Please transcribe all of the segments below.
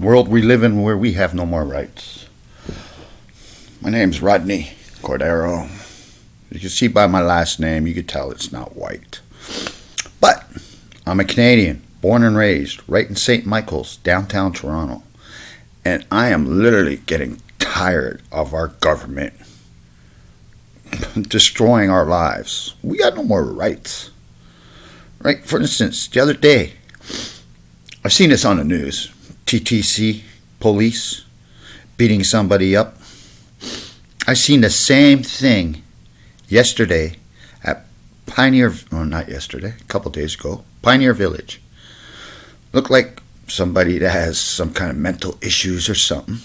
world we live in where we have no more rights. My name's Rodney Cordero. You can see by my last name, you can tell it's not white. But I'm a Canadian, born and raised right in St. Michael's, downtown Toronto. And I am literally getting tired of our government destroying our lives. We got no more rights. Right? For instance, the other day, I've seen this on the news. TTC, police, beating somebody up. I seen the same thing yesterday at not yesterday, a couple days ago, Pioneer Village. Looked like somebody that has some kind of mental issues or something.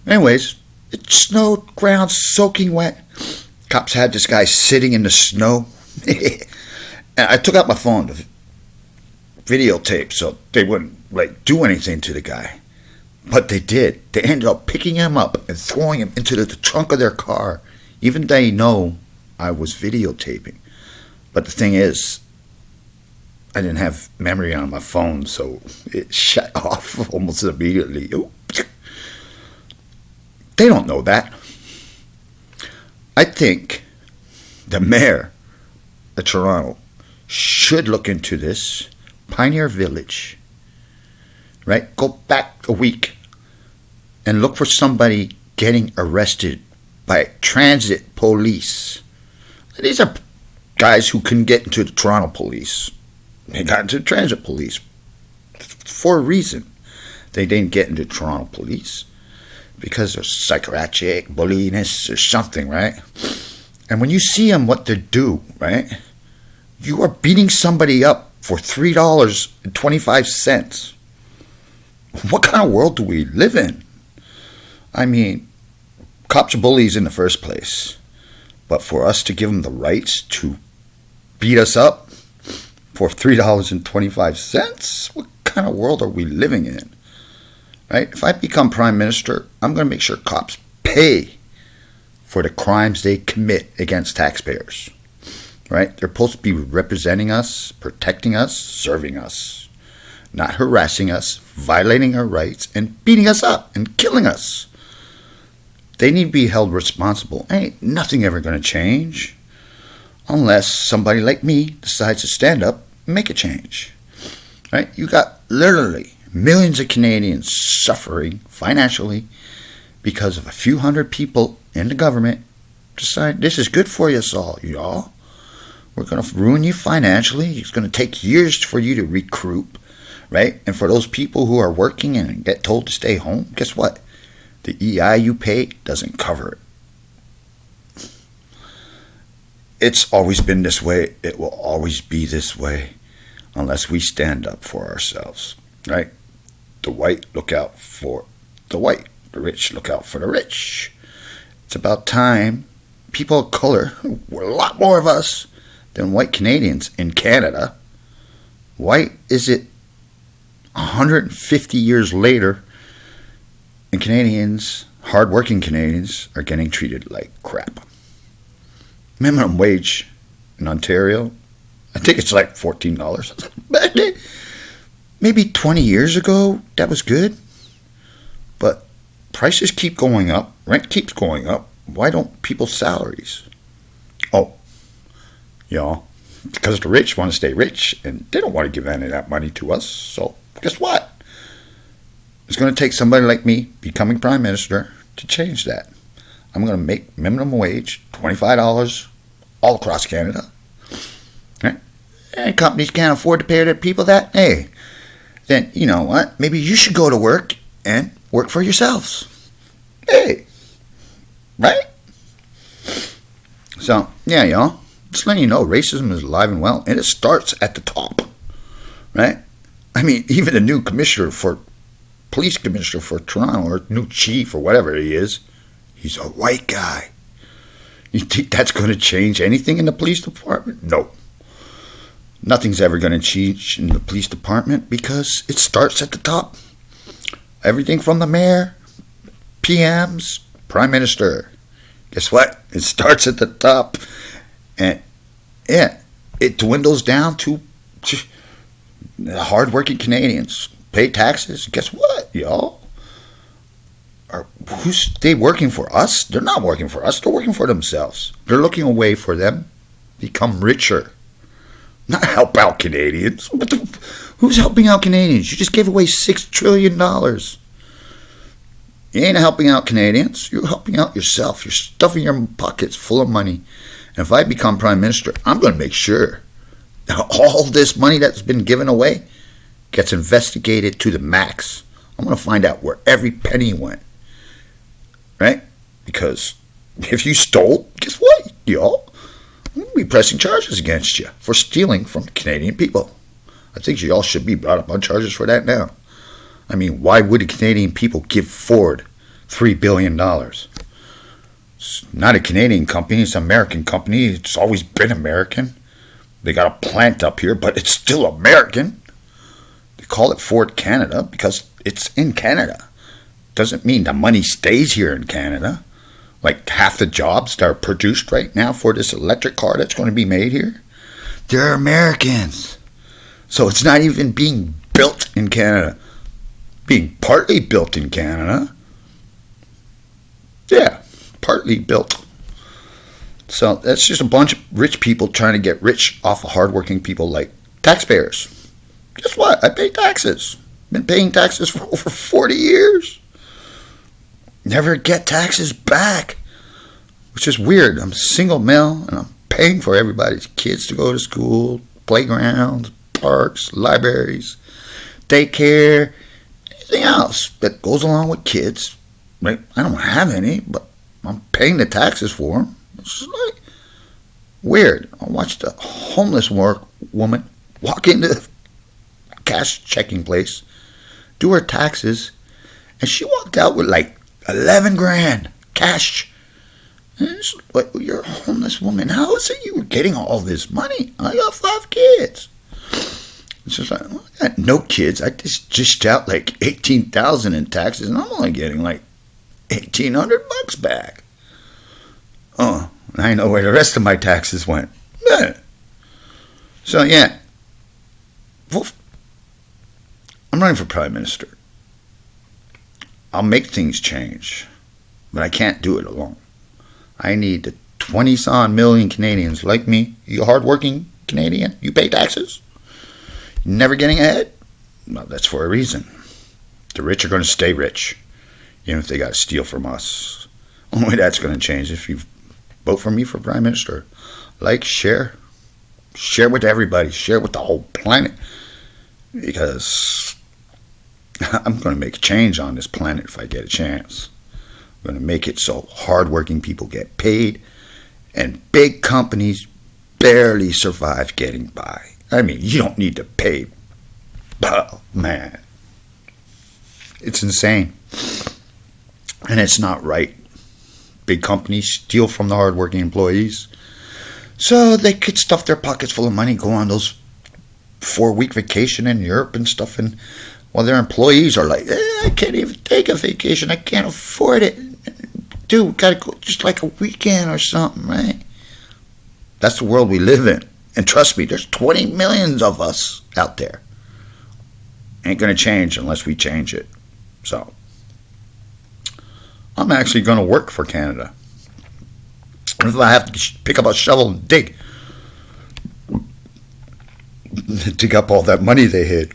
Anyways, it snowed, ground soaking wet. Cops had this guy sitting in the snow. And I took out my phone to videotape so they wouldn't do anything to the guy. But they did. They ended up picking him up and throwing him into the trunk of their car. Even they know I was videotaping. But the thing is, I didn't have memory on my phone, so it shut off almost immediately. They don't know that. I think the mayor of Toronto should look into this. Pioneer Village, right? Go back a week and look for somebody getting arrested by transit police. These are guys who couldn't get into the Toronto police. They got into the transit police for a reason. They didn't get into Toronto police because they're psychiatric, bulliness, or something, right? And when you see them, what they do, right? You are beating somebody up for $3.25. What kind of world do we live in? I mean, cops are bullies in the first place. But for us to give them the rights to beat us up for $3.25, what kind of world are we living in? Right? If I become prime minister, I'm going to make sure cops pay for the crimes they commit against taxpayers. Right? They're supposed to be representing us, protecting us, serving us, not harassing us, violating our rights, and beating us up and killing us. They need to be held responsible. Ain't nothing ever going to change unless somebody like me decides to stand up and make a change. Right? You got literally millions of Canadians suffering financially because of a few hundred people in the government decide this is good for us all, y'all. We're going to ruin you financially. It's going to take years for you to recoup, right? And for those people who are working and get told to stay home, guess what? The EI you pay doesn't cover it. It's always been this way. It will always be this way unless we stand up for ourselves, right? The white look out for the white. The rich look out for the rich. It's about time people of color, we're a lot more of us than white Canadians in Canada. Why is it 150 years later and Canadians, hard-working Canadians, are getting treated like crap? Minimum wage in Ontario, I think it's like $14. Maybe 20 years ago, that was good. But prices keep going up. Rent keeps going up. Why don't people's salaries? Oh, y'all, because the rich want to stay rich, and they don't want to give any of that money to us. So guess what? It's going to take somebody like me becoming prime minister to change that. I'm going to make minimum wage $25 all across Canada. Right? And companies can't afford to pay their people that. Hey, then you know what? Maybe you should go to work and work for yourselves. Hey, right? So, yeah, y'all. Just letting you know, racism is alive and well, and it starts at the top, right? I mean, even the new police commissioner for Toronto, or new chief, or whatever he is, he's a white guy. You think that's going to change anything in the police department? No. Nothing's ever going to change in the police department because it starts at the top. Everything from the mayor, PMs, prime minister. Guess what? It starts at the top. And yeah, it dwindles down to hardworking Canadians. Pay taxes. Guess what, y'all? who's they working for us? They're not working for us. They're working for themselves. They're looking away for them, become richer, not help out Canadians. Who's helping out Canadians? You just gave away $6 trillion. You ain't helping out Canadians. You're helping out yourself. You're stuffing your pockets full of money. And if I become Prime Minister, I'm going to make sure that all this money that's been given away gets investigated to the max. I'm going to find out where every penny went. Right? Because if you stole, guess what, y'all? I'm going to be pressing charges against you for stealing from the Canadian people. I think you all should be brought up on charges for that now. I mean, why would the Canadian people give Ford $3 billion? It's not a Canadian company. It's an American company. It's always been American. They got a plant up here, but it's still American. They call it Ford Canada because it's in Canada. Doesn't mean the money stays here in Canada. Like half the jobs that are produced right now for this electric car that's going to be made here, they're Americans. So it's not even being built in Canada. Being partly built in Canada. Yeah, partly built. So that's just a bunch of rich people trying to get rich off of hardworking people like taxpayers. Guess what? I pay taxes. Been paying taxes for over 40 years. Never get taxes back. Which is weird. I'm a single male and I'm paying for everybody's kids to go to school, playgrounds, parks, libraries, daycare, anything else that goes along with kids. Right? I don't have any, but I'm paying the taxes for them. It's just like weird. I watched a homeless woman walk into the cash checking place, do her taxes, and she walked out with like 11 grand cash. And it's like, you're a homeless woman. How is it you were getting all this money? I got 5 kids. It's just like, well, I got no kids. I just dished out like $18,000 in taxes, and I'm only getting like $1,800 back. Oh, and I know where the rest of my taxes went. Yeah. So yeah, I'm running for Prime Minister. I'll make things change, but I can't do it alone. I need the 20-some million Canadians like me. You hardworking Canadian, you pay taxes, never getting ahead. Well, that's for a reason. The rich are going to stay rich, even if they got to steal from us. Only that's going to change if you vote for me for Prime Minister. Like, share with everybody, share with the whole planet, because I'm going to make a change on this planet if I get a chance. I'm going to make it so hardworking people get paid and big companies barely survive getting by. I mean, you don't need to pay. Oh, man. It's insane. And it's not right. Big companies steal from the hardworking employees so they could stuff their pockets full of money, go on those 4-week vacation in Europe and stuff, and while their employees are like, I can't even take a vacation, I can't afford it. Dude, gotta go just like a weekend or something, right? That's the world we live in. And trust me, there's 20 million of us out there. Ain't gonna change unless we change it. So I'm actually going to work for Canada. If I have to pick up a shovel and dig up all that money they hid.